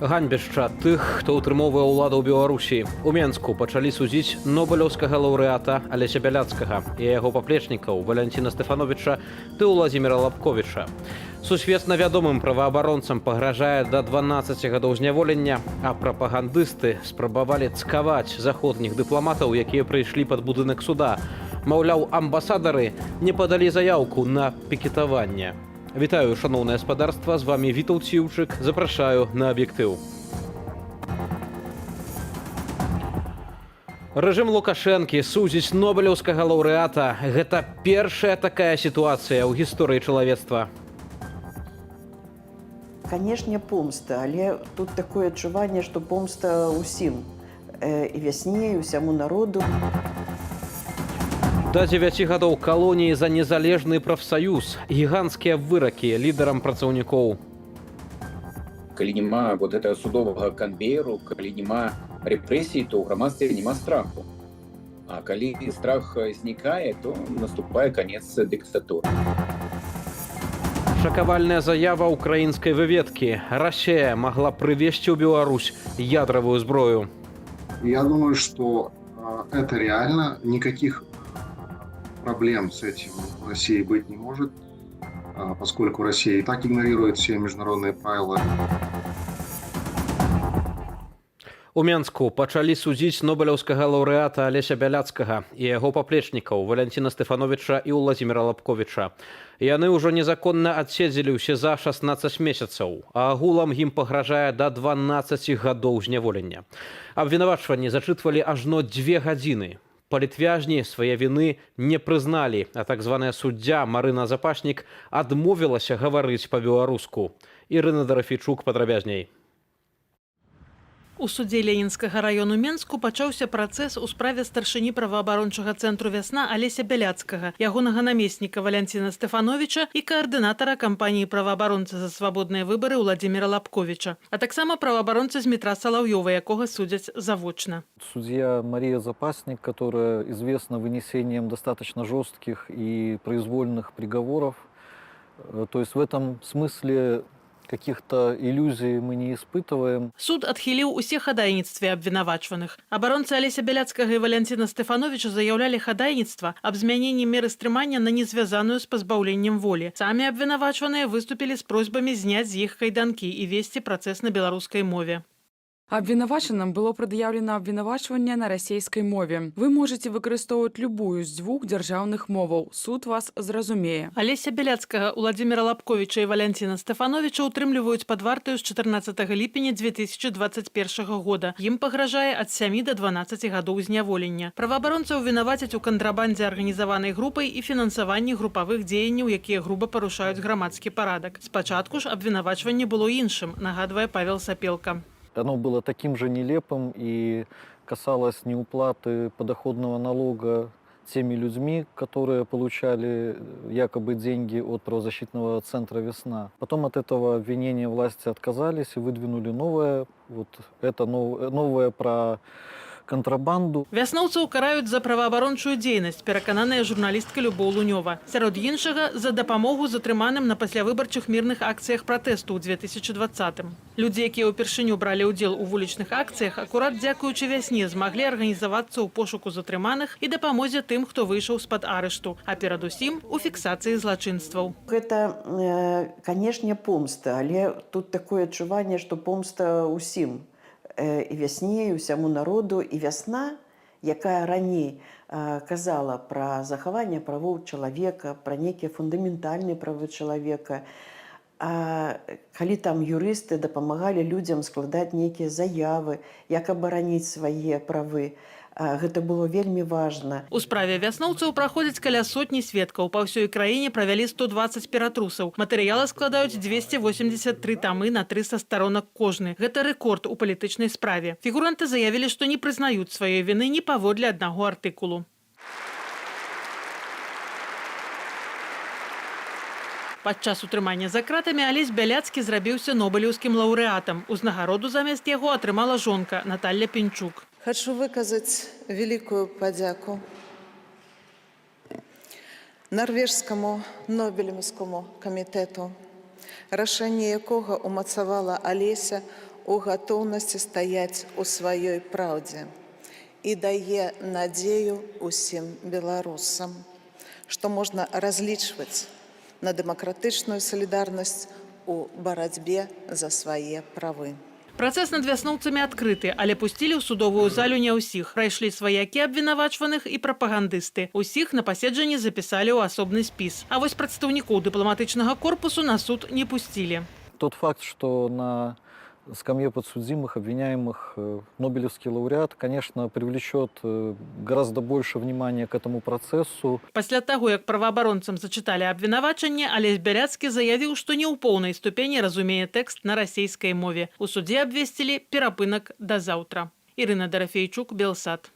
Ганьбішча тых, хто ўтрымоўвае ўладу ў Беларусі. У Менску пачалі судзіць нобелеўскага лаўрэата Алеся Бяляцкага і яго паплечнікаў Валянціна Стэфановіча ды Уладзіміра Лабковіча. Сусветна вядомым праваабаронцам пагражае да 12 гадоў зняволення, а прапагандысты спрабавалі цкаваць заходніх дыпламатаў, якія прыйшлі пад будынак суда. Маўляў, амбасадары не падалі заяўку на пікетаванне. Вітаю, шановне гаспадарства, з вами Вітаўт Сіўчык. Запрашаю на аб'ектыў. Рэжым Лукашэнкі судзіць нобелеўскага лаўрэата. Гэта першая такая сітуацыя ў гісторыі чалавецтва. Канешне, помста, але тут такое адчуванне, што помста ўсім. І вясне, і ўсяму народу. До 9 гадоў калоніі за незалежны прафсаюз. Гіганцкія выракі лідарам працаўнікоў. Калі няма вот этого судовага канвейеру, калі няма рэпрэсій, то ў грамадстве няма страху. А калі страх знікае, то наступае канец дыктатуры. Шакавальная заява украінскай выведкі. Расія магла прывезці ў Беларусь ядравую зброю. Я думаю, что это реально. Никаких проблем с этим в России быть не может, поскольку Россия и так игнорирует все международные правила. У Менску пачалі судзіць нобелеўскага лаўрэата Алеся Бяляцкага і яго паплечнікаў Валянціна Стэфановіча і Уладзіміра Лабковіча. Яны ўжо незаконна адседзелі ўсе за 16 месяцаў, а агулам ім пагражае да 12 гадоў зняволення. Абвінавачванні зачытвалі ажно 2 гадзіны. Палітвязні свае віны не прызналі, а так званая суддзя Марына Запашнік адмовілася гаварыць па-беларуску. Ірына Дарафійчук падрабязней. У судзе Ленінскага раёну Менску пачаўся працэс у справе старшыні праваабарончага цэнтру «Вясна» Алеся Бяляцкага, ягонага намесніка Валянціна Стэфановіча і каардынатара кампаніі праваабаронцы за свабодныя выбары Уладзіміра Лабковіча, а таксама праваабаронцы Змітра Салаўёва, якога судзяць завочна. Судья Мария Запасник, которая известна вынесением достаточно жестких и произвольных приговоров, то есть в этом смысле каких-то иллюзий мы не испытываем. Суд адхіліў усе хадайніцтвы абвінавачваных. Абаронцы Алеся Бяляцкага і Валянціна Стэфановіча заяўлялі хадайніцтва аб змяненні меры стрымання на незвязаную з пазбаўленнем волі. Самі абвінавачваныя выступілі з просьбамі зняць з іх кайданкі і весці працэс на беларускай мове. Абвінавачаным было прад'яўлена абвінавачванне на расейскай мове. Вы можете выкарыстоўваць любую з 2 дзяржаўных моваў. Суд вас зразумее. Алеся Бяляцкага, Уладзіміра Лабковіча і Валянціна Стэфановіча утрымліваюць пад вартаю з 14 ліпеня 2021 года. Ім пагражае ад 7 до 12 гадоў зняволення. Праваабаронцаў вінавацяць у кантрабандзе арганізаванай групай і фінансаванні групавых дзеянняў, якія груба парушаюць грамадскі парадак. Спачатку ж абвінавачванне было іншым, нагадвае Павел Сапелка. Оно было таким же нелепым и касалось неуплаты подоходного налога теми людьми, которые получали якобы деньги от правозащитного центра «Весна». Потом от этого обвинения власти отказались и выдвинули новое, новое про контрабанду. Вясноўцаў караюць за праваабарончую дзейнасць, перакананая журналістка Любоў Лунёва. Сярод іншага, за дапамогу затрыманым на паслявыбарчых мірных акцыях пратэсту ў 2020-м. Людзі, якія ўпершыню бралі ўдзел у вулічных акцыях, акурат дзякуючы вясне змаглі арганізавацца ў пошуку затрыманых і дапамозе тым, хто выйшаў з-пад арышту, а перадусім у фіксацыі злачынстваў. Гэта, канешне, помста, але тут такое адчуванне, што помста ўсім. І вясне, і ўсяму народу, і вясна, якая раней казала пра захаванне правоў чалавека, пра нейкія фундаментальныя правы чалавека. Калі там юрысты дапамагалі людзям складаць нейкія заявы, як абараніць свае правы, гэта было вельмі важна. У справе вясноўцаў праходзяць каля сотні сведкаў. Па ўсёй краіне правялі 120 ператрусаў. Матэрыялы складаюць 283 тамы на 300 старонак кожны. Гэта рэкорд у палітычнай справе. Фігуранты заявілі, што не прызнаюць сваёй віны ні паводле аднаго артыкулу. Падчас утрымання за кратамі Алесь Бяляцкі зрабіўся нобелеўскім лаўрэатам. Узнагароду замест яго атрымала жонка Наталья Пенчук. Хочу выказать великую подяку Норвежскому Нобелевскому комитету, рашэнне якога умацавала Алеся у гатоўнасці стаяць у сваёй праўдзе і дае надзею усім беларусам, што можна разлічваць на дэмакратычную салідарнасць у барацьбе за свае правы. Працэс над вясноўцамі адкрыты, але пусцілі ў судовую залю не ўсіх. Прайшлі сваякі абвінавачваных і прапагандысты. Усіх на паседжанні запісалі ў асобны спіс. А вось прадстаўнікоў дыпламатычнага корпусу на суд не пусцілі. Тот факт, что на скамье подсудимых, обвиняемых Нобелевский лауреат, конечно, привлечет гораздо больше внимания к этому процессу. Пасля таго, як праваабаронцам зачыталі абвінавачанне, Алесь Бяляцкі заявіў, што не ў поўнай ступені разумее тэкст на расейскай мове. У судзе абвесцілі перапынак да заўтра. Ірына Дарафейчук, Белсат.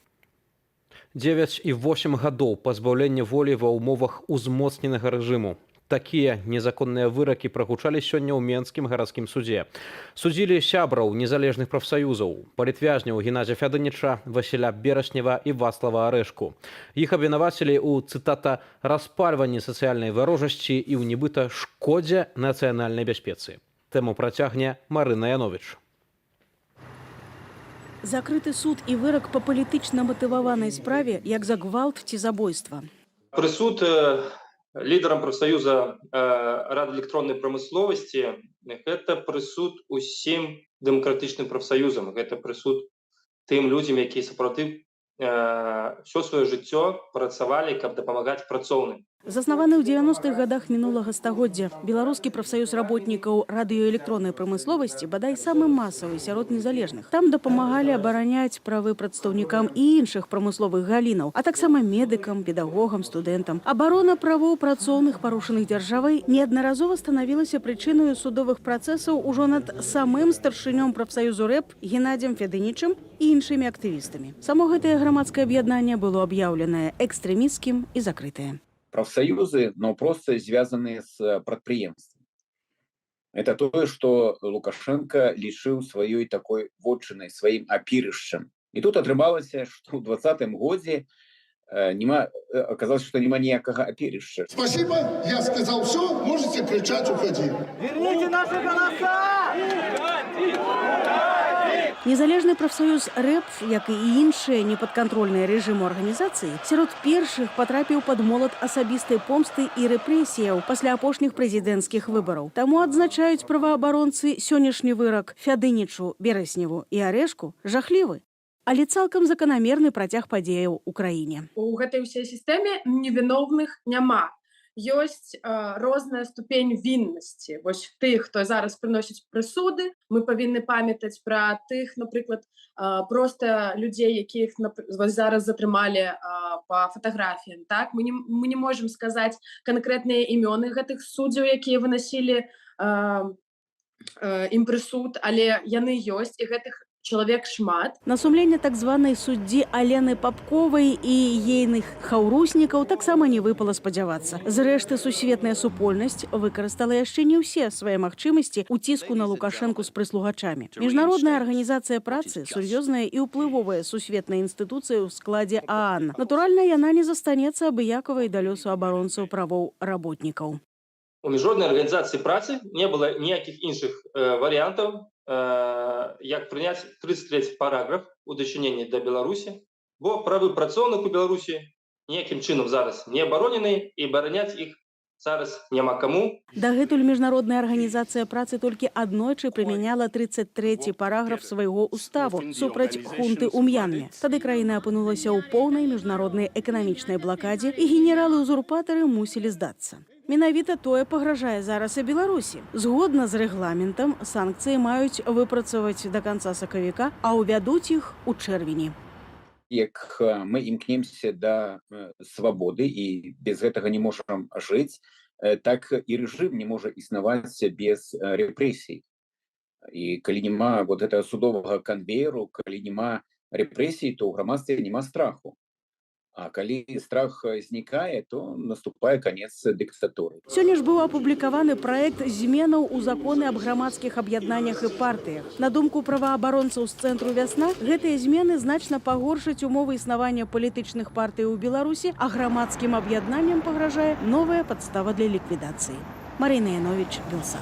9 і 8 гадоў пазбаўлення волі ва ўмовах узмоцненага рэжыму. Такія незаконныя выракі прагучалі сёння ў Менскім гарадскім судзе. Судзілі сябраў незалежных прафсаюзаў, палітвязняў Геннадзя Фядыніча, Васіля Бераснева і Вацлава Арэшку. Іх абвінавацілі ў, цытата, «распальванні сацыяльнай варожасці і ў нібыта шкодзе нацыянальнай бяспецы». Тэму працягне Марына Яновіч. Закрыты суд і вырак па палітычна матываванай справе, як за гвалт ці забойства. Прысуд лідарам прафсаюза радыёэлектроннай прамысловасці – гэта прысуд усім дэмакратычным прафсаюзам. Гэта прысуд тым людзям, якія сапраўды ўсё сваё жыццё працавалі, каб дапамагаць працоўным. Заснаваны ў 90-х гадах мінулага стагоддзя, Беларускі прафсаюз работнікаў радыёэлектроннай прамысловасці бадай самы масавы сярод незалежных. Там дапамагалі абараняць правы прадстаўнікам і іншых прамысловых галінаў, а таксама медыкам, педагогам, студэнтам. Абарона правоў працоўных, парушаных дзяржавай, неаднаразова станавілася прычынаю судовых працэсаў ужо над самым старшынём прафсаюзу РЭП Геннадзем Фядынічым і іншымі актывістамі. Само гэтае грамадскае аб'яднанне было аб'яўленае экстрэмісцкім і закрытае. Профсоюзы, но просто связанные с предприемством. Это то, что Лукашенко лишил своей такой вотчиной, своим опирищем. И тут отрывалось, что в 2020 году оказалось, что нема никакого опирища. Спасибо, я сказал все, можете кричать, уходи. Верните наши голоса! Незалежны прафсаюз РЭП, як і іншыя непадкантрольныя рэжыму арганізацыі, сярод першых патрапіў пад молат асабістай помсты і рэпрэсіяў пасля апошніх прэзідэнцкіх выбараў. Таму адзначаюць праваабаронцы сённяшні вырак Фядынічу, Берасневу і Арэшку жахлівы, але цалкам заканамерны працяг падзеяў у краіне. У гэтай усей сістэме невіновных няма. Ёсць розная ступень віннасці. Вось тых, хто зараз прыносіць прысуды, мы павінны памятаць пра тых, напрыклад, проста людзей, якіх зараз затрымалі па фатаграфіям. Так? Мы не можам сказаць канкрэтныя імёны гэтых суддзяў, якія вынасілі ім прысуд, але яны ёсць, і гэтых чалавек шмат. На сумленне так званай суддзі Алены Папковай і ейных хаўруснікаў таксама не выпала спадзявацца. Зрэшты, сусветная супольнасць выкарыстала яшчэ не ўсе свае магчымасці ў ціску на Лукашэнку з прыслугачамі. Міжнародная арганізацыя працы, сур'ёзная і ўплывовая сусветная інстытуцыя ў складзе ААН. Натуральна, яна не застанецца абыякавай да лёсу абаронцаў правоў работнікаў. У міжнароднай арганізацыі працы не было ніякіх іншых варыянтаў, як прыняць 33 параграф у дачыненні да Беларусі, бо правы працоўных у Беларусі ніякім чынам зараз не абаронены, і абараняць іх зараз няма каму. Дагэтуль міжнародная арганізацыя працы толькі аднойчы прымяняла 33 параграф свайго уставу супраць хунты ў М'янме. Тады краіна апынулася ў поўнай міжнароднай эканамічнай блакадзе, і генералы-узурпатары мусілі здацца. Менавіта тое пагражае зараз і Беларусі. Згодна з рэгламентам, санкцыі маюць выпрацаваць да канца сакавіка, а ўвядуць іх у чэрвені. Як мы імкнемся да свабоды і без гэтага не можам жыць, так і рэжым не можа існаваць без рэпрэсій. І калі няма вот этого судовага канвееру, калі няма рэпрэсій, то ў грамадстве няма страху. А калі страх знікае, то наступае канец дыктатуры. Сёння ж быў апублікаваны праект зменаў у законы аб грамадскіх аб'яднаннях і партыях. На думку праваабаронцаў з цэнтру «Вясна», гэтыя змены значна пагоршаць умовы існавання палітычных партый у Беларусі, а грамадскім аб'яднанням пагражае новая падстава для ліквідацыі. Марына Яновіч, Белсат.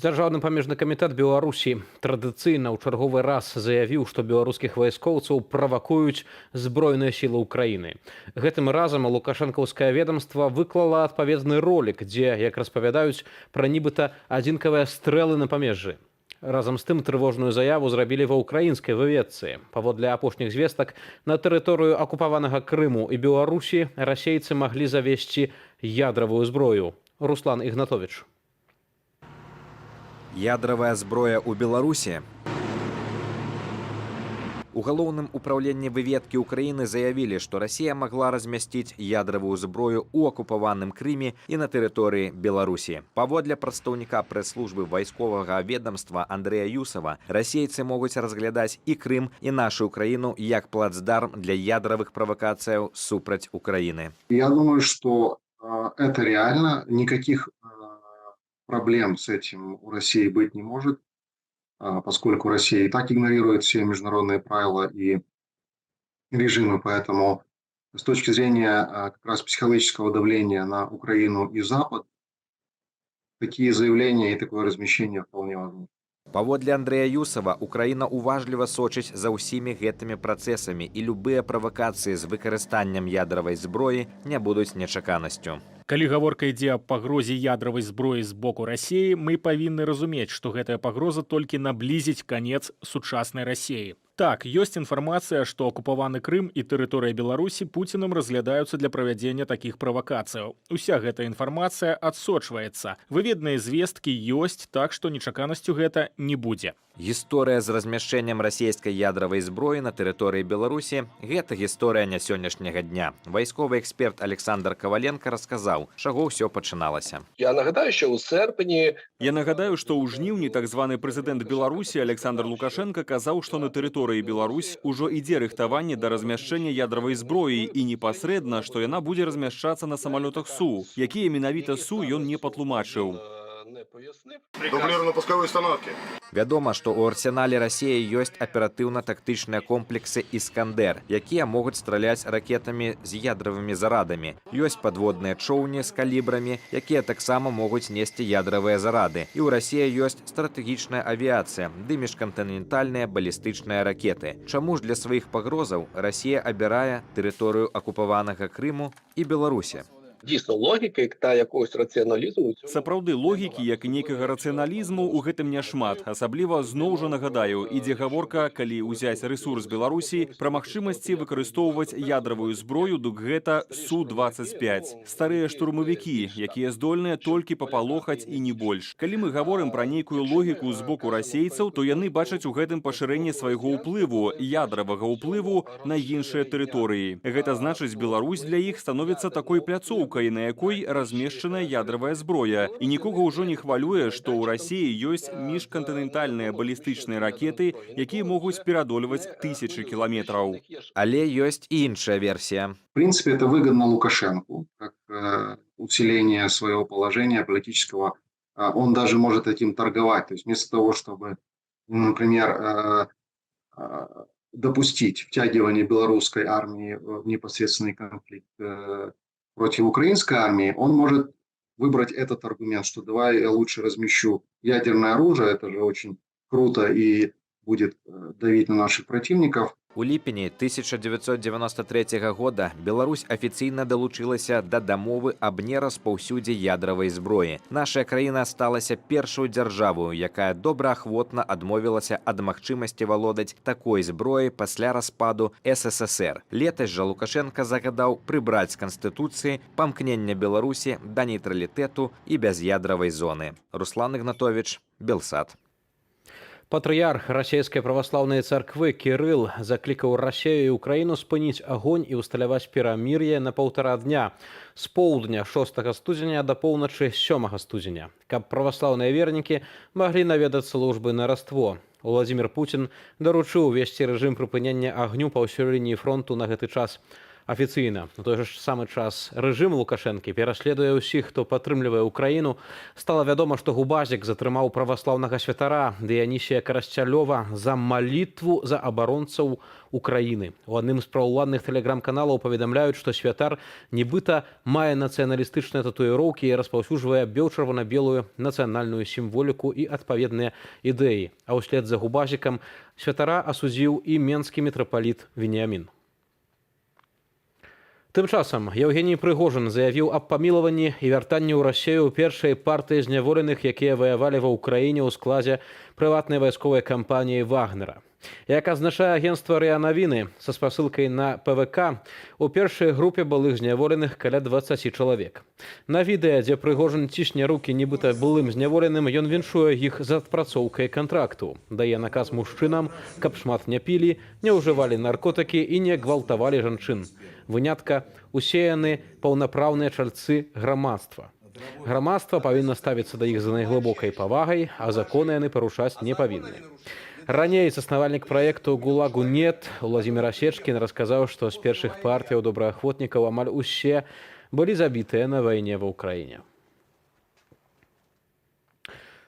Дзяржаўны памежны камітэт Беларусі традыцыйна ў чарговы раз заявіў, што беларускіх вайскоўцаў правакуюць збройныя сілы ўкраіны. Гэтым разам лукашэнкаўскае ведомства выклала адпаведны ролік, дзе, як распавядаюць, пра нібыта адзінкавыя стрэлы на памежжы. Разам з тым трывожную заяву зрабілі ва ўкраінскай выведцы. Паводле апошніх звестак, на тэрыторыю акупаванага Крыму і Беларусі расейцы маглі завесці ядравую зброю. Руслан Ігнатович. Ядровая зброя ў Беларусі. У галоўным управленні выведкі Украіны заявілі, што Расія магла размясціць ядравую зброю ў акупаваным Крыме і на тэрыторыі Беларусі. Паводле прадстаўніка прэс-службы вайсковага ведомства Андрэя Юсова, расейцы могуць разглядаць і Крым, і нашу Украіну як плацдарм для ядравых правакацыяў супраць Украіны. Я думаю, что это реально, никаких проблем с этим у России быть не может, поскольку Россия и так игнорирует все международные правила и режимы, поэтому с точки зрения как раз психологического давления на Украину и Запад, такие заявления и такое размещение вполне возможно. Паводле Андрэя Юсова, Украіна уважліва сочыць за ўсімі гэтымі працэсамі і любыя правакацыі з выкарыстаннем ядравай зброі не будуць нечаканасцю. Калі гаворка ідзе аб пагрозе ядравай зброі з боку Расіі, мы павінны разумець, што гэтая пагроза толькі наблізіць канец сучаснай Расіі. Так, ёсць інфармацыя, што акупаваны Крым і тэрыторыя Беларусі Пуцінам разглядаюцца для правядзення такіх правакацыяў. Уся гэта інфармацыя адсочваецца. Выведныя звесткі ёсць, так што нечаканасцю гэта не будзе. Гісторыя з размяшчэннем расійскай ядравай зброі на тэрыторыі Беларусі – гэта гісторыя не сённяшняга дня. Вайсковы эксперт Александр Коваленко расказаў, чаго ўсё пачыналася. Я нагадаю, што ў жніўні так званы прэзідэнт Беларусі Александр Лукашенко казаў, што на тэрыторыі Беларусь ужо ідзе рыхтаванне да размяшчэння ядравай зброі і непасрэдна, што яна будзе размяшчацца на самалётах СУ. Якія менавіта СУ ён не патлумачыў. Дублірно-пускові установки. Вядома, што ў арсенале Расіі ёсць аператыўна-тактычныя комплексы «Іскандер», якія могуць страляць ракетамі з ядравымі зарадамі. Ёсць падводныя чоўні з калібрамі, якія таксама могуць несці ядравыя зарады. І ў Расіі ёсць стратэгічная авіяцыя ды міжкантынентальныя балістычныя ракеты. Чаму ж для сваіх пагрозаў Расія абірае тэрыторыю акупаванага Крыму і Беларусі? Дійсно, логіки та якогось раціоналізму. Сапраўды, логікі, як і нейкага рацыяналізму, у гэтым няшмат. Асабліва, зноў жа нагадаю, ідзе гаворка, калі ўзяць рэсурс Беларусі, пра магчымасці выкарыстоўваць ядравую зброю, дык гэта Су-25. Старыя штурмавікі, якія здольныя толькі папалохаць і не больш. Калі мы гаворым пра нейкую логіку з боку расейцаў, то яны бачаць у гэтым пашырэнне свайго ўплыву, ядравага ўплыву на іншыя тэрыторыі. Гэта значыць, Беларусь для іх становіцца такой пляцоўкай, на якой размешчана ядравая зброя. І нікога ўжо не хвалюе, што ў Расіі ёсць міжкантынентальныя балістычныя ракеты, якія могуць перадолеваць тысячы кіламетраў. Але ёсць і іншая версія. В принципе, это выгодно Лукашенку, как усиление своего положения политического. Он даже может этим торговать. То есть вместо того, чтобы, например, допустить втягивание белорусской армии в непосредственный конфликт против украинской армии, он может выбрать этот аргумент, что давай я лучше размещу ядерное оружие, это же очень круто и будет давить на наших противников. У ліпені 1993 года Беларусь афіцыйна далучылася да дамовы аб нераспаўсюдзе ядравай зброі. Наша краіна сталася першую дзяржавою, якая добраахвотна адмовілася ад магчымасці валодаць такой зброі пасля распаду СССР. Летась жа Лукашенко загадаў прыбраць з Канстытуцыі памкнення Беларусі да нейтралітэту і бяз'ядравай зоны. Руслан Ігнатович, Белсат. Патрыярх расійскай праваслаўнай царквы Кірыл заклікаў Расію і Украіну спыніць агонь і ўсталяваць перамір'е на 1,5 дня з поўдня 6 студзеня да поўначы 7 студзеня, каб праваслаўныя вернікі маглі наведаць службы на Раство. Уладзімір Пуцін даручыў увесці рэжым прыпынення агню па ўсёй лініі фронту на гэты час. Афіцыйна у той жа ж самы час рэжым Лукашэнкі пераследуе ўсіх, хто падтрымлівае ўкраіну. Стала вядома, што Губазік затрымаў праваслаўнага святара Дыянісія Карасцялёва за малітву за абаронцаў Украіны. У адным з праўладных тэлеграм-каналаў паведамляюць, што святар нібыта мае нацыяналістычныя татуіроўкі і распаўсюджвае бел-чырвона-белую нацыянальную сімволіку і адпаведныя ідэі. А ўслед за Губазікам святара асудзіў і менскі мітрапаліт Веніамін. Тым часам Евгений Прыгожин заявіў аб памілаванні і вяртанні ў Расію першай партыі зняволеных, якія ваявалі ва ўкраіне ў складзе прыватнай вайсковай кампаніі Вагнера. Як азначае агенцтва РИА Навіны са спасылкай на ПВК, у першай групе былых зняволеных каля 20 чалавек. На відэа, дзе Прыгожин цісне рукі нібыта былым зняволеным, ён віншуе іх з адпрацоўкай кантракту. Дае наказ мужчынам, каб шмат не пілі, не ўжывалі наркотыкі і не гвалтавалі жанчын. Вынятка – усе яны паўнапраўныя чальцы грамадства. Грамадства павінна ставіцца да іх з найглыбокай павагай, а законы яны парушаць не павінны. Раней заснавальнік праекту «ГУЛАГу нет» Владзімір Асечкін расказаў, што з першых партыяў добраахвотнікаў амаль усе былі забітыя на вайне ва ўкраіне.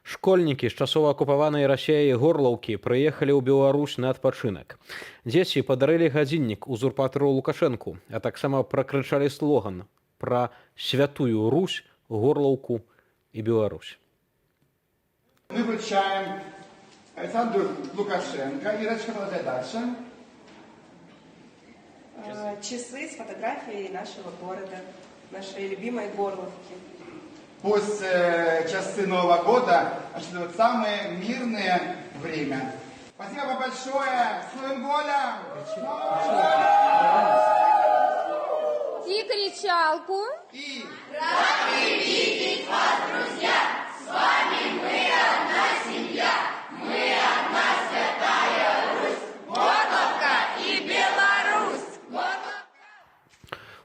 Школьнікі з часова акупаванай Расіяй Горлаўкі прыехалі ў Беларусь на адпачынак. Дзеці падарылі гадзіннік узурпатару Лукашэнку, а таксама пракрычалі слоган пра святую Русь, Горлаўку і Беларусь. Мы вручаем Александру Лукашенко. Ирочка, молодая дальше. Часы с фотографией нашего города, нашей любимой Горловки. Пусть часы Нового года ожидают самое мирное время. Спасибо большое. С Новым годом! И кричалку. И рады видеть вас, друзья! С вами мы одна семья. Мы одна святая Русь. Горловка и Беларусь.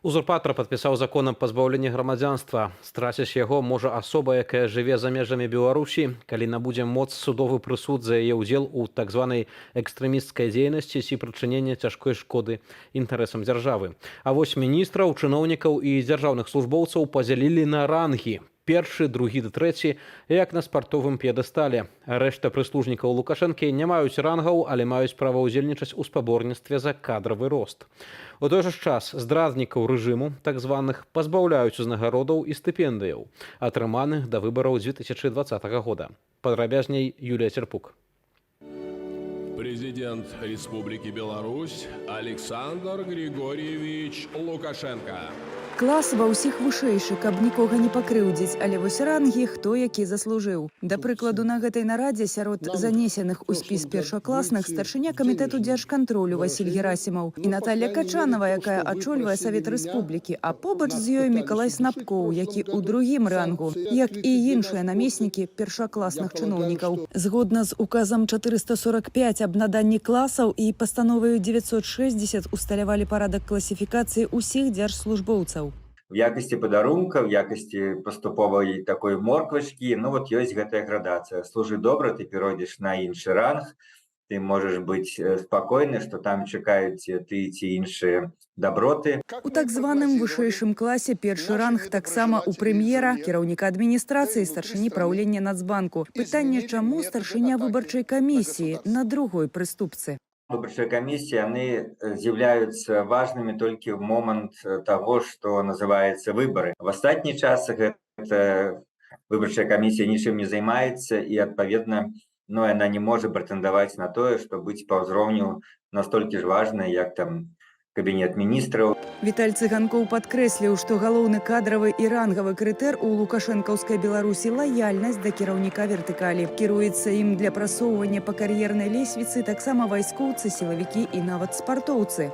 Узурпатар падпісаў закон аб пазбаўленні грамадзянства. Страціць яго можа асоба, якая жыве за межамі Беларусі, калі набудзе моц судовы прысуд за яе ўдзел у так званай экстрэмісцкай дзейнасці ці прычынення цяжкой шкоды інтарэсам дзяржавы. А вось міністраў, чыноўнікаў і дзяржаўных службоўцаў падзялілі на рангі. Першы, другі ды трэці, як на спартовым п'едэстале. Рэшта прыслужнікаў Лукашэнкі не маюць рангаў, але маюць права ўдзельнічаць у спаборніцтве за кадравы рост. У той жа час здраднікаў рэжыму, так званых, пазбаўляюць узнагародаў і стыпендыяў, атрыманых да выбараў 2020 года. Падрабязней Юлія Церпук. Президент Республики Беларусь Александр Григорьевич Лукашенко. Клас ва ўсіх вышэйшы, каб нікога не пакрыўдзіць, але вось рангі хто які заслужыў. Да прыкладу, на гэтай нарадзе сярод занесеных у спіс першакласных старшыня камітэту дзяржкантролю Васіль Герасімаў і Наталья Качанова, якая ачольвае Савет Рэспублікі, а побач з ёй Мікалай Снапкоў, які ў другім рангу, як і іншыя намеснікі першакласных чыноўнікаў. Згодна з указам 445 аб наданні класаў і пастановаю 960 усталявалі парадак класіфікацыі ўсіх дзяржслужбоўцаў. В якасці падарунка, в якасці паступовай такой морквачкі, ну вот ёсць гэтая градацыя. Служы добра, ты перайдзеш на іншы ранг, ты можаш быць спакойны, што там чакаюць ты ці іншыя даброты. У так званым вышэйшым класе першы ранг таксама у прэм'ера, кіраўніка адміністрацыі, старшыні праўлення Нацбанку. Пытанне, чаму старшыня выбарчай камісіі на другой прыступцы? Выборчыя камісіі, яны з'яўляюцца важнымі толькі ў момант таго, што называецца выбары. В астатні час гэта выбарчая камісія нічым не займаецца і, адпаведна, яна не можа прэтэндаваць на тое, што быць па ўзроўню настолькі ж важна, як там кабінет міністраў. Віталь Цыганкоў падкрэсліў, што галоўны кадравы і рангавы крытэр у лукашэнкаўскай Беларусі лаяльнасць да кіраўніка вертыкалі. Кіруецца ім для прасоўвання па кар'ернай лесвіцы таксама вайскоўцы, сілавікі і нават спартоўцы.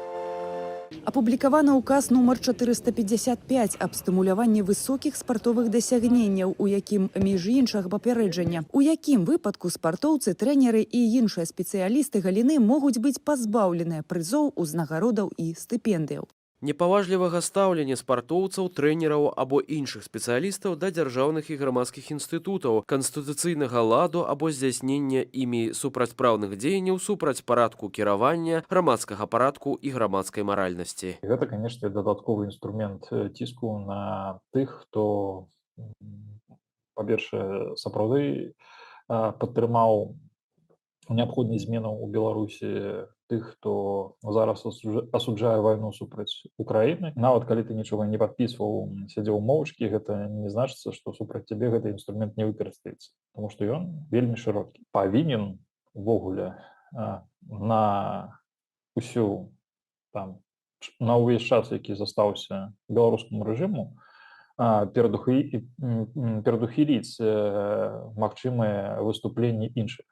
Апублікаваны ўказ нумар 455 аб стымуляванні высокіх спартовых дасягненняў, у якім, між іншага папярэджання, у якім выпадку спартоўцы, трэнеры і іншыя спецыялісты галіны могуць быць пазбаўленыя прызоў, узнагародаў і стыпендыяў. Непаважлівага стаўлення спартоўцаў, трэнераў або іншых спецыялістаў да дзяржаўных і грамадскіх інстытутаў, канстытуцыйнага ладу або здзяйснення імі супрацьпраўных дзеянняў супраць парадку кіравання, грамадскага парадку і грамадскай маральнасці. Гэта, канешне, дадатковы інструмент ціску на тых, хто, па-першае, сапраўды падтрымаў неабходнасць зменаў у Беларусі тых, хто зараз асуджае вайну супраць Украіны. Нават калі ты нічога не падпісваў, сядзеў моўчкі, гэта не значыцца, што супраць цябе гэты інструмент не выкарыстаецца, тому што ён вельмі шырокі. Павінен увогуле на ўсю там на ўвесь час, які застаўся беларускаму рэжыму, перадухіліць магчымыя выступленні іншых.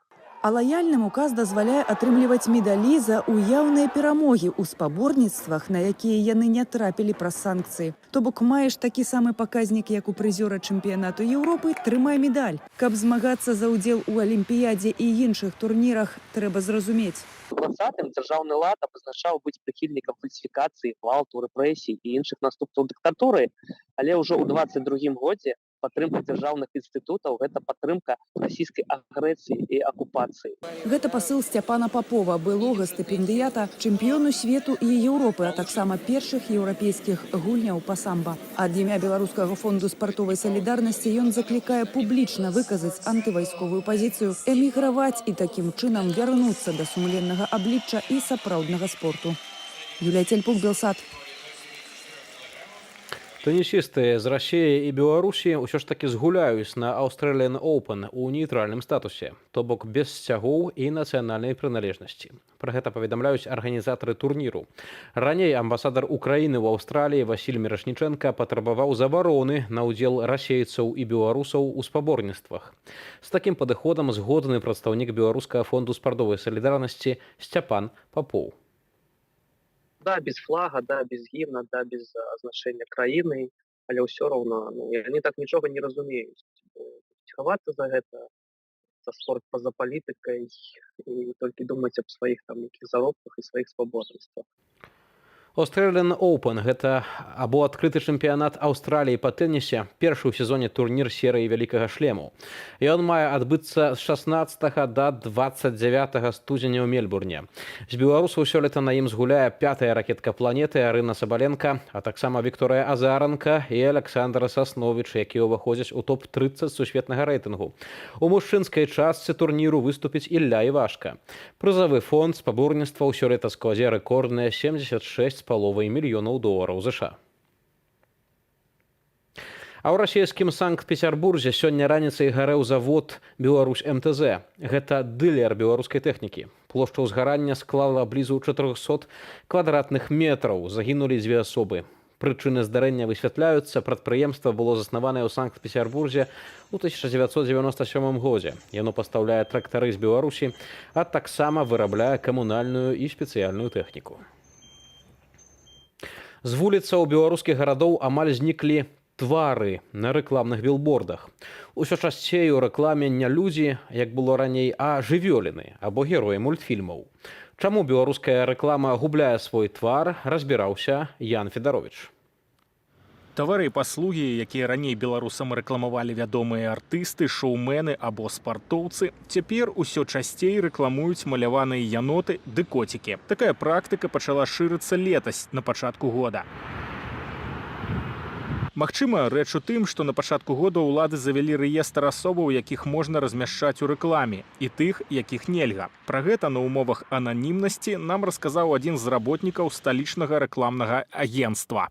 А лаяльным указ дазваляе атрымліваць медалі за уяўныя перамогі ў спаборніцтвах, на якія яны не трапілі праз санкцыі. То бок маеш такі самы паказнік, як у прызёра чэмпіянату Еўропы, трымай медаль. Каб змагацца за ўдзел у алімпіядзе і іншых турнірах, трэба зразумець. У 20-м дзяржаўны лад абазначаў быць прыхільнікам фальсіфікацыі, гвалту, рэпрэсій і іншых наступстваў дыктатуры, але ўжо ў 22-м годзе падтрымка дзяржаўных інстытутаў – гэта падтрымка расійскай агрэсіі і акупацыі. Гэта пасыл Сцяпана Папова, былога стыпендыята, чэмпіёну свету і Еўропы, а таксама першых еўрапейскіх гульняў па самба. Ад імя Беларускага фонду спартовай салідарнасці ён заклікае публічна выказаць антывайсковую пазіцыю, эміграваць і такім чынам вярнуцца да сумленнага аблічча і сапраўднага спорту. Юлія Цельпук, Белсат. Тэнісісты з Расіі і Беларусі ўсё ж такі згуляюць на Australian Open у нейтральным статусе, то бок без сцягоў і нацыянальнай прыналежнасці. Пра гэта паведамляюць арганізатары турніру. Раней амбасадар Украіны ў Аўстраліі Васіль Мірошніченка патрабаваў забароны на ўдзел расейцаў і беларусаў у спаборніцтвах. З такім падыходам згодны прадстаўнік Беларускага фонду спартовай салідарнасці Сцяпан Папоў. Да, без флага, да, без гімна, да, без азначэння краіны, але ўсё роўна, яны так нічога не разумеюць. Хавацца за гэта, за спорт па-за палітыкай і толькі думаць аб сваіх там нейкіх заробках і сваіх спаборніцтвах. Australian Open – гэта або адкрыты чэмпіянат Аўстраліі па тэнісе, першы ў сезоне турнір серыі вялікага шлему. Ён мае адбыцца з 16 да 29 студзеня ў Мельбурне. З беларусаў сёлета на ім згуляе пятая ракетка планеты Арына Сабаленка, а таксама Вікторыя Азаранка і Александр Сасновіч, якія ўваходзяць у топ-30 сусветнага рэйтынгу. У мужчынскай частцы турніру выступіць Ілля Івашка. Прызавы фонд спаборніцтваў сёлета складзе рэкордныя $76,5 мільёнаў США. А ў расійскім Санкт-Петербурзе сёння раніцай гарэў завод «Беларусь МТЗ». Гэта дылер беларускай тэхнікі. Плошча ўзгарання склала блізу 400 квадратных метраў. Загінулі 2 асобы. Прычыны здарэння высвятляюцца. Прадпрыемства было заснаванае ў Санкт-Петербурзе ў 1997 годзе. Яно пастаўляе трактары з Беларусі, а таксама вырабляе камунальную і спецыяльную тэхніку. З вуліцаў беларускіх гарадоў амаль зніклі твары на рэкламных білбордах. Усё часцей у рэкламе не людзі, як было раней, а жывёліны або героі мультфільмаў. Чаму беларуская рэклама губляе свой твар, разбіраўся Ян Федарович. Тавары і паслугі, якія раней беларусам рэкламавалі вядомыя артысты, шоумены або спартоўцы, цяпер усё часцей рэкламуюць маляваныя яноты ды коцікі. Такая практыка пачала шырыцца летась на пачатку года. Магчыма, рэч у тым, што на пачатку года ўлады завялі рэестр асобаў, якіх можна размяшчаць у рэкламе, і тых, якіх нельга. Пра гэта на умовах ананімнасці нам расказаў адзін з работнікаў сталічнага рэкламнага агенцтва.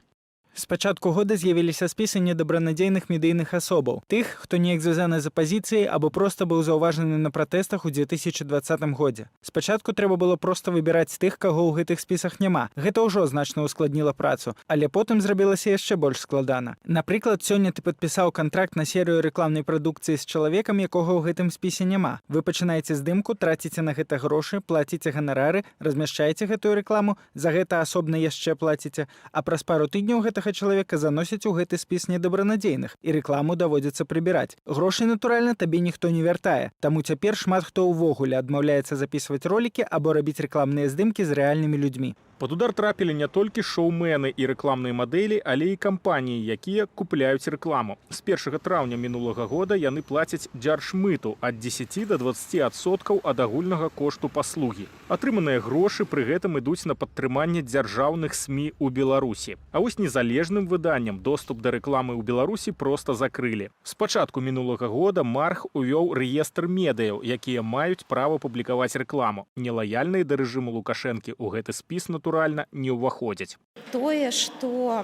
З пачатку года з'явіліся спісы недобранадзейных медыйных асобаў. Тых, хто неяк звязаны з апазіцыяй або проста быў заўважаны на пратэстах у 2020 годзе. Спачатку трэба было проста выбіраць тых, каго ў гэтых спісах няма. Гэта ўжо значна ўскладніла працу, але потым зрабілася яшчэ больш складана. Напрыклад, сёння ты падпісаў кантракт на серыю рэкламнай прадукцыі з чалавекам, якога ў гэтым спісе няма. Вы пачынаеце здымку, траціце на гэта грошы, плаціце ганарары, размяшчаеце гэтую рэкламу, за гэта асобна яшчэ плаціце, а праз пару тыдняў гэтага чалавека заносяць у гэты спіс недобранадзейных, і рэкламу даводзіцца прыбіраць. Грошай, натуральна, табе ніхто не вяртае. Таму цяпер шмат хто ўвогуле адмаўляецца запісваць ролікі або рабіць рэкламныя здымкі з рэальнымі людзьмі. Пад удар трапілі не толькі шоумены і рэкламныя мадэлі, але і кампаніі, якія купляюць рэкламу. З 1 траўня мінулага года яны плацяць дзяржмыту ад 10 до 20% ад агульнага кошту паслугі. Атрыманыя грошы пры гэтым ідуць на падтрыманне дзяржаўных СМІ ў Беларусі. А вось незалежным выданням доступ да рэкламы ў Беларусі проста закрылі. З пачатку мінулага года Марх увёў рэестр медыяў, якія маюць права публікаваць рэкламу. Нелаяльныя да рэжыму Лукашэнкі ў гэты спіс, натуральна, не ўваходзяць. Тое, што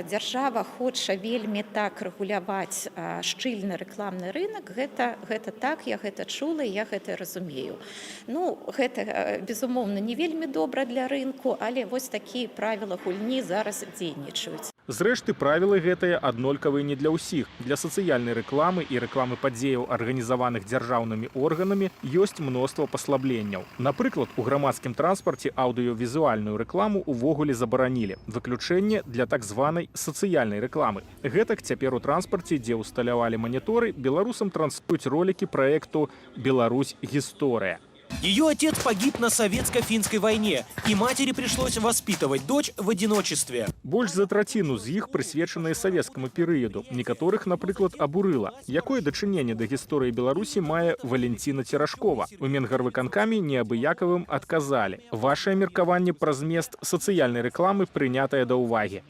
дзяржава хоча вельмі так рэгуляваць шчыльны рэкламны рынок, гэта так, я гэта чула, я гэта разумею. Ну, гэта, безумоўна, не вельмі добра для рынку, але вось такія правілы гульні зараз дзейнічаюць. Зрэшты, правілы гэтыя аднолькавыя не для ўсіх. Для сацыяльнай рэкламы і рэкламы падзеяў, арганізаваных дзяржаўнымі органамі, ёсць мноства паслабленняў. Напрыклад, у грамадскім транспарце аўдыёвізуальную рэкламу ўвогуле забаранілі. Выключэнне для так званай сацыяльнай рэкламы. Гэтак цяпер у транспарце, дзе ўсталявалі маніторы, беларусам транслююць ролики праекту «Беларусь. Гісторыя». Ее отец погиб на советско-финской войне, и матери пришлось воспитывать дочь в одиночестве. Больш за траціну з іх прысвечаныя савецкаму перыяду. Некаторых, напрыклад, абурыла. Якое дачыненне да гісторыі Беларусі мае Валентина Церашкова? У Менгарвыканкаме неабыякавым адказалі. Вашае меркаванне пра змест сацыяльнай рэкламы прынятае да ўвагі.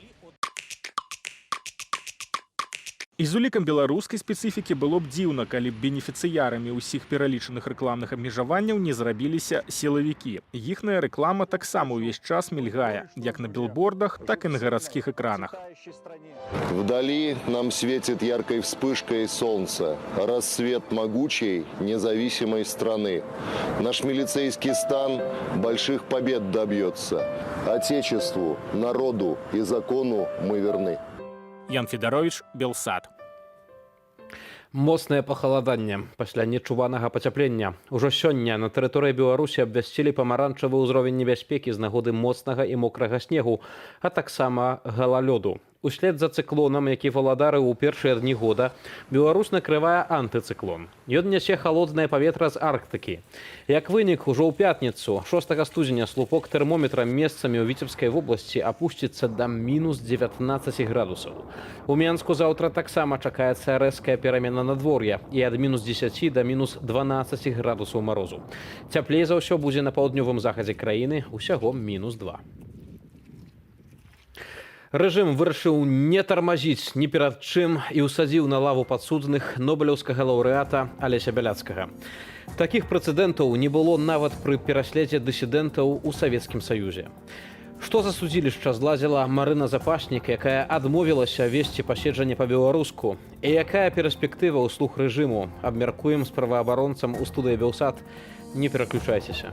І з улікам беларускай спецыфікі было б дзіўна, калі б бенефіцыярамі ўсіх пералічаных рэкламных абмежаванняў не зрабіліся сілавікі. Іхная рэклама таксама ўвесь час мільгае, як на билбордах, так і на гарадскіх экранах. Вдали нам светит яркой вспышкой солнце, рассвет могучей, независимой страны. Наш милицейский стан больших побед добьется. Отечеству, народу и закону мы верны. Ян Федарович, Белсад. Моцнае пахаладанне пасля нечуванага пацяплення. Ужо сёння на тэрыторыі Беларусі абвясцілі памаранчавы ўзровень небяспекі з нагоды моцнага і мокрага снегу, а таксама галалёду. Услед за цыклонам, які валадарыў у першыя дні года, Беларусь накрывае антыцыклон. Ён нясе халоднае паветра з Арктыкі. Як вынік, ужо ў пятніцу, 6 студзеня, слупок тэрмометра месцамі ў Віцебскай вобласці апусціцца да мінус 19 градусаў. У Менску заўтра таксама чакаецца рэзкая перамена надвор'я і ад мінус 10 да мінус 12 градусаў марозу. Цяплей за ўсё будзе на паўднёвым захадзе краіны, усяго мінус 2. Рэжым вырашыў не тармазіць ні перад чым і ўсадзіў на лаву падсудных нобелеўскага лаўрэата Алеся Бяляцкага. Такіх прэцэдэнтаў не было нават пры пераследзе дысідэнтаў у Савецкім Саюзе. Што за судзілішча злазіла Марына Запашнік, якая адмовілася весці паседжанне па-беларуску, і якая перспектыва ўслуг рэжыму, абмяркуем з праваабаронцам у студыі Белсад. Не пераключайцеся.